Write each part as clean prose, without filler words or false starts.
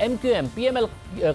MQM, PML,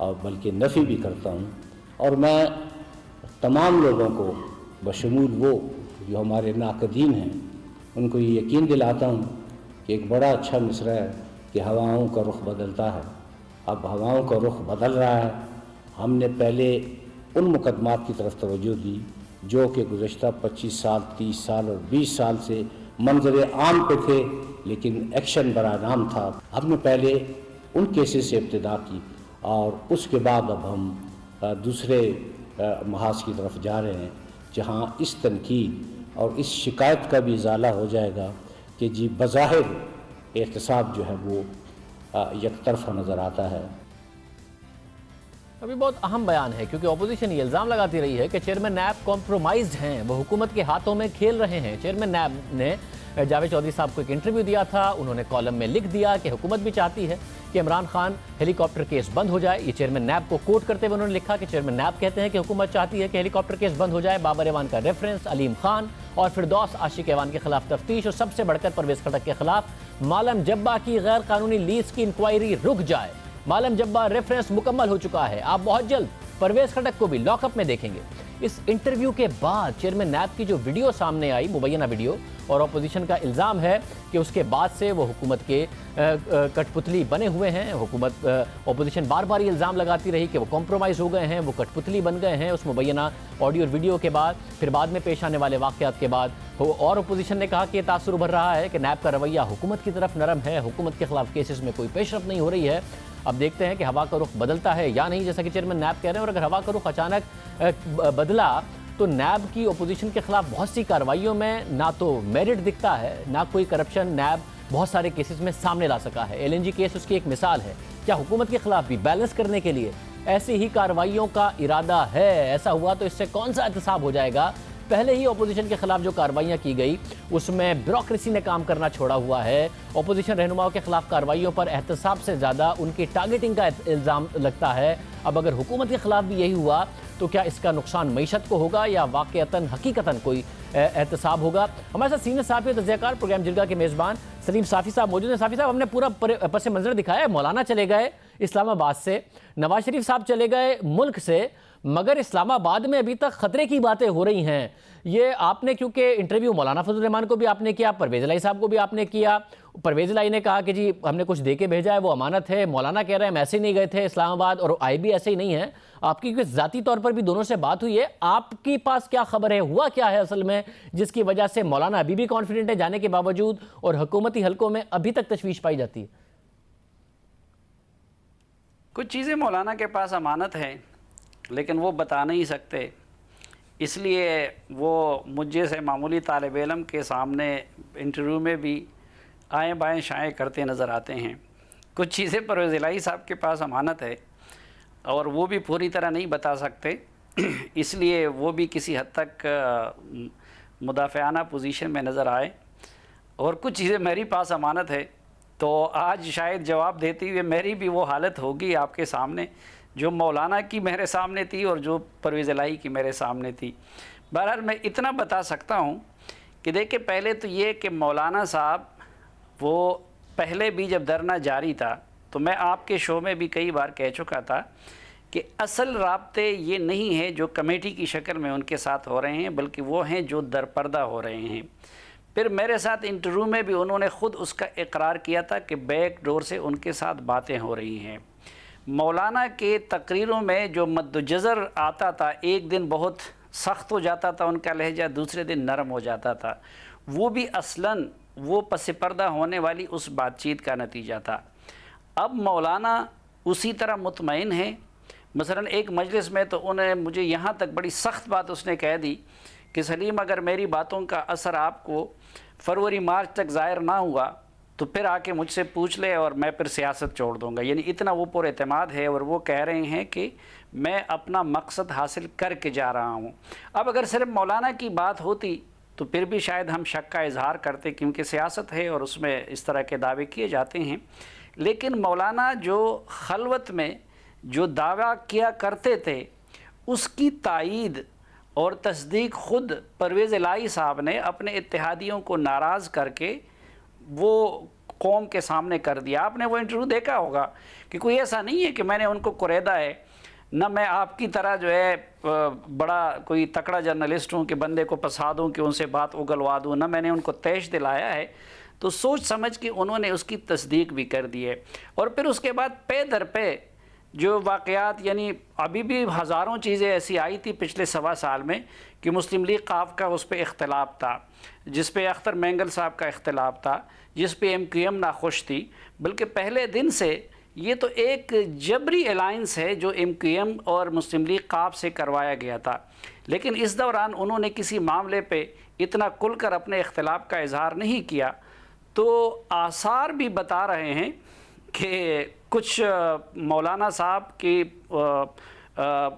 اور بلکہ نفی بھی کرتا ہوں، اور میں تمام لوگوں کو بشمول وہ جو ہمارے ناقدین ہیں ان کو یہ یقین دلاتا ہوں کہ ایک بڑا اچھا مصرع ہے کہ ہواؤں کا رخ بدلتا ہے۔ اب ہواؤں کا رخ بدل رہا ہے۔ ہم نے پہلے ان مقدمات کی طرف توجہ دی جو کہ گزشتہ 25 سال 30 سال اور 20 سال سے منظر عام پہ تھے لیکن ایکشن برائے نام تھا۔ ہم نے پہلے ان کیسز سے ابتدا کی اور اس کے بعد اب ہم دوسرے محاذ کی طرف جا رہے ہیں جہاں اس تنقید اور اس شکایت کا بھی ازالہ ہو جائے گا کہ جی بظاہر احتساب جو ہے وہ یک طرفہ نظر آتا ہے۔ ابھی بہت اہم بیان ہے کیونکہ اپوزیشن یہ الزام لگاتی رہی ہے کہ چیئرمین نیب کمپرومائزڈ ہیں، وہ حکومت کے ہاتھوں میں کھیل رہے ہیں۔ چیئرمین نیب نے جاوید چودھری صاحب کو ایک انٹرویو دیا تھا، انہوں نے کالم میں لکھ دیا کہ حکومت بھی چاہتی ہے کہ عمران خان ہیلی کاپٹر کیس بند ہو جائے۔ یہ چیئرمین نیب کو کوٹ کرتے ہوئے انہوں نے لکھا کہ چیئرمین نیب کہتے ہیں کہ حکومت چاہتی ہے کہ ہیلی کاپٹر کیس بند ہو جائے۔ بابر ایوان کا ریفرنس، علیم خان اور فردوس عاشق ایوان کے خلاف تفتیش، اور سب سے بڑھ کر پرویز خٹک کے خلاف مالم جبہ کی غیر قانونی لیز کی انکوائری رک جائے۔ مالم جبہ ریفرنس مکمل ہو چکا ہے، آپ بہت جلد پرویز خٹک کو بھی لاک اپ میں دیکھیں گے۔ اس انٹرویو کے بعد چیئرمین نیب کی جو ویڈیو سامنے آئی، مبینہ ویڈیو، اور اپوزیشن کا الزام ہے کہ اس کے بعد سے وہ حکومت کے کٹ پتلی بنے ہوئے ہیں۔ حکومت اپوزیشن بار بار یہ الزام لگاتی رہی کہ وہ کمپرومائز ہو گئے ہیں، وہ کٹ پتلی بن گئے ہیں اس مبینہ آڈیو اور ویڈیو کے بعد، پھر بعد میں پیش آنے والے واقعات کے بعد۔ اور اپوزیشن نے کہا کہ یہ تاثر ابھر رہا ہے کہ نیب کا رویہ حکومت کی طرف نرم ہے، حکومت کے خلاف کیسز میں کوئی پیش رفت نہیں ہو رہی ہے۔ اب دیکھتے ہیں کہ ہوا کا رخ بدلتا ہے یا نہیں، جیسا کہ چیئرمین نیب کہہ رہے ہیں، اور اگر ہوا کا رخ اچانک بدلا تو نیب کی اپوزیشن کے خلاف بہت سی کارروائیوں میں نہ تو میرٹ دکھتا ہے، نہ کوئی کرپشن نیب بہت سارے کیسز میں سامنے لا سکا ہے۔ ایل این جی کیس اس کی ایک مثال ہے۔ کیا حکومت کے خلاف بھی بیلنس کرنے کے لیے ایسی ہی کارروائیوں کا ارادہ ہے؟ ایسا ہوا تو اس سے کون سا احتساب ہو جائے گا؟ پہلے ہی اپوزیشن کے خلاف جو کارروائیاں کی گئی اس میں بیوروکریسی نے کام کرنا چھوڑا ہوا ہے۔ اپوزیشن رہنماؤں کے خلاف کارروائیوں پر احتساب سے زیادہ ان کی ٹارگیٹنگ کا الزام لگتا ہے۔ اب اگر حکومت کے خلاف بھی یہی ہوا تو کیا اس کا نقصان معیشت کو ہوگا یا واقعتاً حقیقتاً کوئی احتساب ہوگا؟ ہمارے ساتھ سینئر صحافی تجزیہ کار پروگرام جرگہ کے میزبان سلیم صافی صاحب موجود ہیں۔ صافی صاحب، ہم نے پورا پس منظر دکھایا ہے، مولانا چلے گئے اسلام آباد سے، نواز شریف صاحب چلے گئے ملک سے، مگر اسلام آباد میں ابھی تک خطرے کی باتیں ہو رہی ہیں۔ یہ آپ نے کیونکہ انٹرویو مولانا فضل الرحمان کو بھی آپ نے کیا، پرویز الہی صاحب کو بھی آپ نے کیا۔ پرویز الہی نے کہا کہ جی ہم نے کچھ دے کے بھیجا ہے، وہ امانت ہے۔ مولانا کہہ رہے ہیں ہم ایسے ہی نہیں گئے تھے اسلام آباد، اور آئے بھی ایسے ہی نہیں ہیں۔ آپ کی ذاتی طور پر بھی دونوں سے بات ہوئی ہے، آپ کے پاس کیا خبر ہے، ہوا کیا ہے اصل میں جس کی وجہ سے مولانا ابھی بھی کانفیڈنٹ ہے جانے کے باوجود، اور حکومتی حلقوں میں ابھی تک تشویش پائی جاتی ہے؟ کچھ چیزیں مولانا کے پاس امانت ہیں لیکن وہ بتا نہیں سکتے، اس لیے وہ مجھے سے معمولی طالب علم کے سامنے انٹرویو میں بھی آئیں بائیں شائیں کرتے نظر آتے ہیں۔ کچھ چیزیں پرویز الہی صاحب کے پاس امانت ہے اور وہ بھی پوری طرح نہیں بتا سکتے، اس لیے وہ بھی کسی حد تک مدافعانہ پوزیشن میں نظر آئے، اور کچھ چیزیں میری پاس امانت ہے تو آج شاید جواب دیتے ہوئے میری بھی وہ حالت ہوگی آپ کے سامنے جو مولانا کی میرے سامنے تھی اور جو پرویز الہی کی میرے سامنے تھی۔ بہرحال میں اتنا بتا سکتا ہوں کہ دیکھیں، پہلے تو یہ کہ مولانا صاحب وہ پہلے بھی جب دھرنا جاری تھا تو میں آپ کے شو میں بھی کئی بار کہہ چکا تھا کہ اصل رابطے یہ نہیں ہیں جو کمیٹی کی شکل میں ان کے ساتھ ہو رہے ہیں، بلکہ وہ ہیں جو درپردہ ہو رہے ہیں۔ پھر میرے ساتھ انٹرویو میں بھی انہوں نے خود اس کا اقرار کیا تھا کہ بیک ڈور سے ان کے ساتھ باتیں ہو رہی ہیں۔ مولانا کے تقریروں میں جو مد و جزر آتا تھا، ایک دن بہت سخت ہو جاتا تھا ان کا لہجہ، دوسرے دن نرم ہو جاتا تھا، وہ بھی اصلاً وہ پس پردہ ہونے والی اس بات چیت کا نتیجہ تھا۔ اب مولانا اسی طرح مطمئن ہیں۔ مثلا ایک مجلس میں تو انہیں مجھے یہاں تک بڑی سخت بات اس نے کہہ دی کہ سلیم، اگر میری باتوں کا اثر آپ کو فروری مارچ تک ظاہر نہ ہوا تو پھر آ کے مجھ سے پوچھ لے اور میں پھر سیاست چھوڑ دوں گا۔ یعنی اتنا وہ پر اعتماد ہے، اور وہ کہہ رہے ہیں کہ میں اپنا مقصد حاصل کر کے جا رہا ہوں۔ اب اگر صرف مولانا کی بات ہوتی تو پھر بھی شاید ہم شک کا اظہار کرتے، کیونکہ سیاست ہے اور اس میں اس طرح کے دعوے کیے جاتے ہیں۔ لیکن مولانا جو خلوت میں جو دعویٰ کیا کرتے تھے اس کی تائید اور تصدیق خود پرویز الہی صاحب نے اپنے اتحادیوں کو ناراض کر کے وہ قوم کے سامنے کر دیا. آپ نے وہ انٹرویو دیکھا ہوگا کہ کوئی ایسا نہیں ہے کہ میں نے ان کو قریدا ہے، نہ میں آپ کی طرح جو ہے بڑا کوئی تکڑا جرنلسٹ ہوں کہ بندے کو پھنسا دوں کہ ان سے بات اگلوا دوں، نہ میں نے ان کو تیش دلایا ہے. تو سوچ سمجھ کے انہوں نے اس کی تصدیق بھی کر دی ہے. اور پھر اس کے بعد پے در پے جو واقعات، یعنی ابھی بھی ہزاروں چیزیں ایسی آئی تھی پچھلے 1.25 سال میں کہ مسلم لیگ قاف کا اس پہ اختلاف تھا، جس پہ اختر مینگل صاحب کا اختلاف تھا، جس پہ MQM ناخوش تھی. بلکہ پہلے دن سے یہ تو ایک جبری الائنس ہے جو MQM اور مسلم لیگ قاف سے کروایا گیا تھا. لیکن اس دوران انہوں نے کسی معاملے پہ اتنا کھل کر اپنے اختلاف کا اظہار نہیں کیا. تو آثار بھی بتا رہے ہیں کہ کچھ مولانا صاحب کی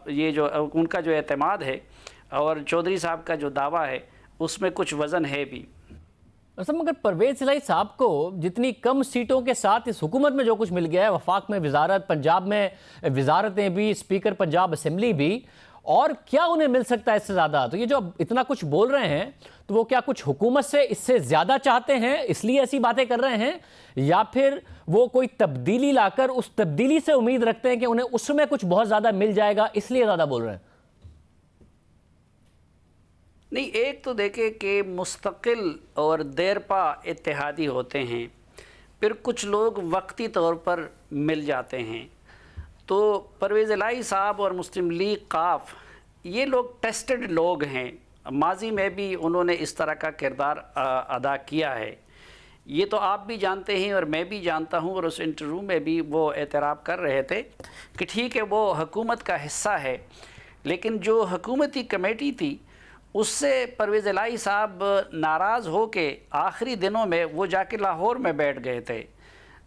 یہ جو ان کا جو اعتماد ہے اور چودھری صاحب کا جو دعویٰ ہے اس میں کچھ وزن ہے بھی. مگر پرویز الہی صاحب کو جتنی کم سیٹوں کے ساتھ اس حکومت میں جو کچھ مل گیا ہے، وفاق میں وزارت، پنجاب میں وزارتیں بھی، اسپیکر پنجاب اسمبلی بھی، اور کیا انہیں مل سکتا ہے اس سے زیادہ؟ تو یہ جو اتنا کچھ بول رہے ہیں تو وہ کیا کچھ حکومت سے اس سے زیادہ چاہتے ہیں اس لیے ایسی باتیں کر رہے ہیں، یا پھر وہ کوئی تبدیلی لا کر اس تبدیلی سے امید رکھتے ہیں کہ انہیں اس میں کچھ بہت زیادہ مل جائے گا اس لیے زیادہ بول رہے ہیں؟ نہیں، ایک تو دیکھیں کہ مستقل اور دیرپا اتحادی ہوتے ہیں، پھر کچھ لوگ وقتی طور پر مل جاتے ہیں. تو پرویز الہی صاحب اور مسلم لیگ قاف یہ لوگ ٹیسٹڈ لوگ ہیں، ماضی میں بھی انہوں نے اس طرح کا کردار ادا کیا ہے. یہ تو آپ بھی جانتے ہیں اور میں بھی جانتا ہوں، اور اس انٹرویو میں بھی وہ اعتراف کر رہے تھے کہ ٹھیک ہے وہ حکومت کا حصہ ہے، لیکن جو حکومتی کمیٹی تھی اس سے پرویز الہی صاحب ناراض ہو کے آخری دنوں میں وہ جا کے لاہور میں بیٹھ گئے تھے.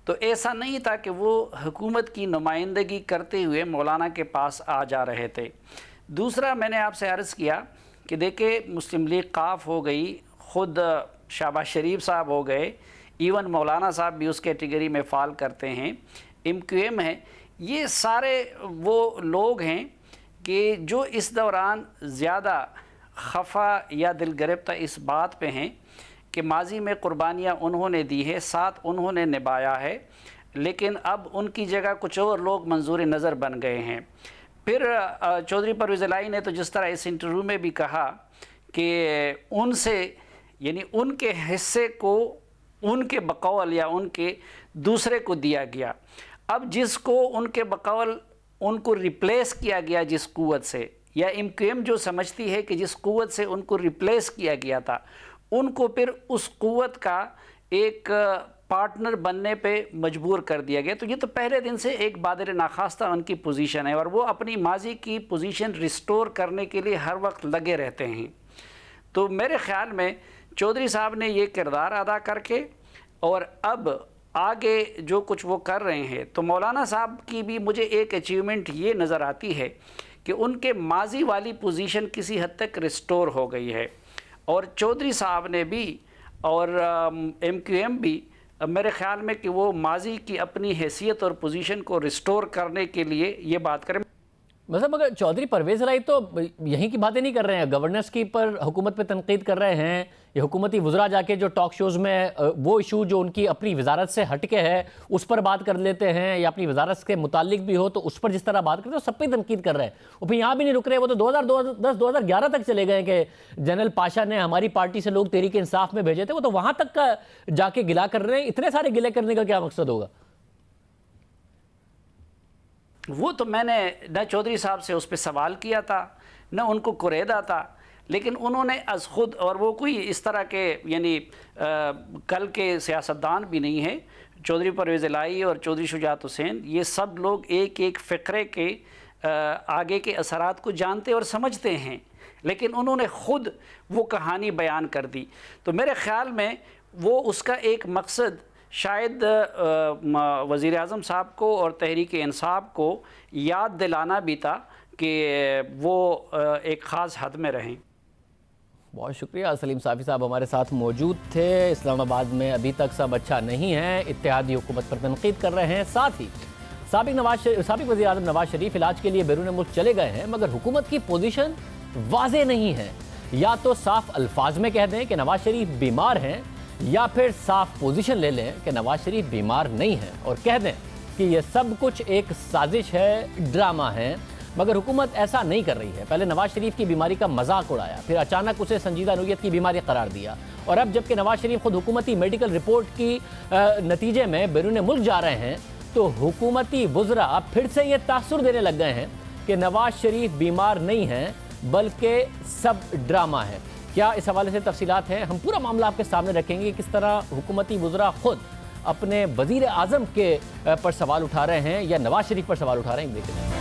تو ایسا نہیں تھا کہ وہ حکومت کی نمائندگی کرتے ہوئے مولانا کے پاس آ جا رہے تھے. دوسرا میں نے آپ سے عرض کیا کہ دیکھیں مسلم لیگ قاف ہو گئی، خود شہباز شریف صاحب ہو گئے، ایون مولانا صاحب بھی اس کیٹیگری میں فال کرتے ہیں، MQM ہے، یہ سارے وہ لوگ ہیں کہ جو اس دوران زیادہ خفا یا دل گرفتہ اس بات پہ ہیں کہ ماضی میں قربانیاں انہوں نے دی ہے، ساتھ انہوں نے نبھایا ہے، لیکن اب ان کی جگہ کچھ اور لوگ منظور نظر بن گئے ہیں. پھر چودھری پرویز الہی نے تو جس طرح اس انٹرویو میں بھی کہا کہ ان سے، یعنی ان کے حصے کو ان کے بقول یا ان کے دوسرے کو دیا گیا. اب جس کو ان کے بقول ان کو ریپلیس کیا گیا جس قوت سے، یا MQM جو سمجھتی ہے کہ جس قوت سے ان کو ریپلیس کیا گیا تھا، ان کو پھر اس قوت کا ایک پارٹنر بننے پہ مجبور کر دیا گیا. تو یہ تو پہلے دن سے ایک بادر ناخواستہ ان کی پوزیشن ہے، اور وہ اپنی ماضی کی پوزیشن ریسٹور کرنے کے لیے ہر وقت لگے رہتے ہیں. تو میرے خیال میں چودھری صاحب نے یہ کردار ادا کر کے، اور اب آگے جو کچھ وہ کر رہے ہیں، تو مولانا صاحب کی بھی مجھے ایک اچیومنٹ یہ نظر آتی ہے کہ ان کے ماضی والی پوزیشن کسی حد تک ریسٹور ہو گئی ہے. اور چودھری صاحب نے بھی اور MQM بھی میرے خیال میں کہ وہ ماضی کی اپنی حیثیت اور پوزیشن کو ریسٹور کرنے کے لیے یہ بات کریں. مگر چودھری پرویز الہی تو یہیں کی باتیں نہیں کر رہے ہیں، گورننس کی پر حکومت پہ تنقید کر رہے ہیں. یہ حکومتی وزراء جا کے جو ٹاک شوز میں وہ ایشو جو ان کی اپنی وزارت سے ہٹ کے ہے اس پر بات کر لیتے ہیں، یا اپنی وزارت کے متعلق بھی ہو تو اس پر جس طرح بات کرتے ہیں سب پہ تنقید کر رہے ہیں. وہ پھر یہاں بھی نہیں رک رہے، وہ تو 2010-2011 تک چلے گئے کہ جنرل پاشا نے ہماری پارٹی سے لوگ تحریک انصاف میں بھیجے تھے، وہ تو وہاں تک کا جا کے گلا کر رہے ہیں. اتنے سارے گلے کرنے کا کیا مقصد ہوگا؟ وہ تو میں نے نہ چودھری صاحب سے اس پہ سوال کیا تھا، نہ ان کو قریدا تھا، لیکن انہوں نے از خود، اور وہ کوئی اس طرح کے یعنی کل کے سیاستدان بھی نہیں ہیں. چودھری پرویز الہی اور چودھری شجاعت حسین یہ سب لوگ ایک ایک فقرے کے آگے کے اثرات کو جانتے اور سمجھتے ہیں، لیکن انہوں نے خود وہ کہانی بیان کر دی. تو میرے خیال میں وہ اس کا ایک مقصد شاید وزیر اعظم صاحب کو اور تحریک انصاف کو یاد دلانا بھی تھا کہ وہ ایک خاص حد میں رہیں. بہت شکریہ. سلیم صافی صاحب ہمارے ساتھ موجود تھے. اسلام آباد میں ابھی تک سب اچھا نہیں ہے، اتحادی حکومت پر تنقید کر رہے ہیں. ساتھ ہی سابق وزیر اعظم نواز شریف علاج کے لیے بیرون ملک چلے گئے ہیں، مگر حکومت کی پوزیشن واضح نہیں ہے. یا تو صاف الفاظ میں کہہ دیں کہ نواز شریف بیمار ہیں، یا پھر صاف پوزیشن لے لیں کہ نواز شریف بیمار نہیں ہیں اور کہہ دیں کہ یہ سب کچھ ایک سازش ہے، ڈرامہ ہے، مگر حکومت ایسا نہیں کر رہی ہے۔ پہلے نواز شریف کی بیماری کا مذاق اڑایا، پھر اچانک اسے سنجیدہ نوعیت کی بیماری قرار دیا، اور اب جبکہ نواز شریف خود حکومتی میڈیکل رپورٹ کی نتیجے میں بیرون ملک جا رہے ہیں تو حکومتی وزراء اب پھر سے یہ تاثر دینے لگ گئے ہیں کہ نواز شریف بیمار نہیں ہیں بلکہ سب ڈرامہ ہے۔ کیا اس حوالے سے تفصیلات ہیں؟ ہم پورا معاملہ آپ کے سامنے رکھیں گے، کس طرح حکومتی وزراء خود اپنے وزیر اعظم کے پر سوال اٹھا رہے ہیں یا نواز شریف پر سوال اٹھا رہے ہیں، دیکھیں۔